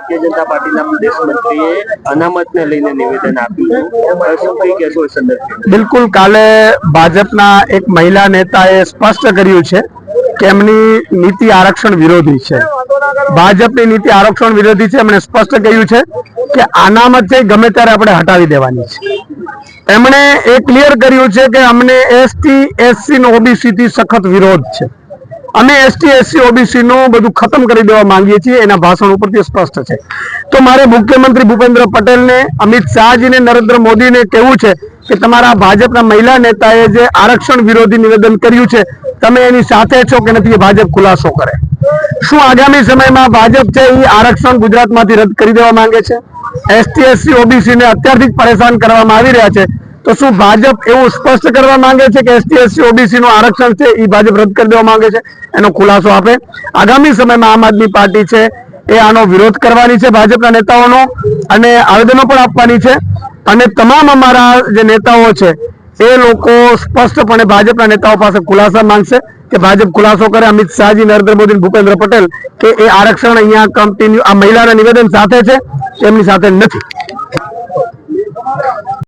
ભારતીય જનતા પાર્ટીના પ્રદેશ મંત્રીએ અનામતને લઈને નિવેદન આપ્યું શું કઈ કહેશો એ સંદર્ભે? બિલકુલ, કાલે ભાજપના એક મહિલા નેતાએ સ્પષ્ટ કર્યું છે કે એમની નીતિ આરક્ષણ વિરોધી છે. ભાજપની નીતિ આરક્ષણ વિરોધી છે. એમણે સ્પષ્ટ કહ્યું છે કે અનામત છે ગમે ત્યારે આપણે હટાવી દેવાની છે. એમણે એ ક્લિયર કર્યું છે કે અમને એસટી એસસી નો ઓબીસી થી સખત વિરોધ છે. અમે એસટી એસસી ઓબીસી નું બધું ખતમ કરી દેવા માંગીએ છીએ. એના ભાષણ ઉપરથી સ્પષ્ટ છે. તો મારે મુખ્યમંત્રી ભૂપેન્દ્ર પટેલને, અમિત શાહજીને, નરેન્દ્ર મોદીને કહેવું છે કે તમારા ભાજપના મહિલા નેતાએ જે આરક્ષણ વિરોધી નિવેદન કર્યું છે તમે એની સાથે છો કે નથી, એ ભાજપ ખુલાસો કરે. શું આગામી સમયમાં ભાજપ છે એ આરક્ષણ ગુજરાતમાંથી રદ કરી દેવા માંગે છે? એસટી એસસી ઓબીસી ને અત્યારથી જ પરેશાન કરવામાં આવી રહ્યા છે. તો શું ભાજપ એવું સ્પષ્ટ કરવા માંગે છે કે એસટી એસસી ઓબીસી નું આરક્ષણ છે એ ભાજપ રદ કરી દેવા માંગે છે? એનો ખુલાસો આપે. આગામી સમયમાં આમ આદમી પાર્ટી છે એ આનો વિરોધ કરવાની છે, ભાજપના નેતાઓનો, અને આવેદનો પણ આપવાની છે. અને તમામ અમારા જે નેતાઓ છે એ લોકો સ્પષ્ટપણે ભાજપના નેતાઓ પાસે ખુલાસા માંગશે કે ભાજપ ખુલાસો કરે. અમિત શાહજી, નરેન્દ્ર મોદી, ભૂપેન્દ્ર પટેલ કે એ આરક્ષણ અહીંયા કન્ટિન્યુ આ મહિલાના નિવેદન સાથે છે, એમની સાથે નથી.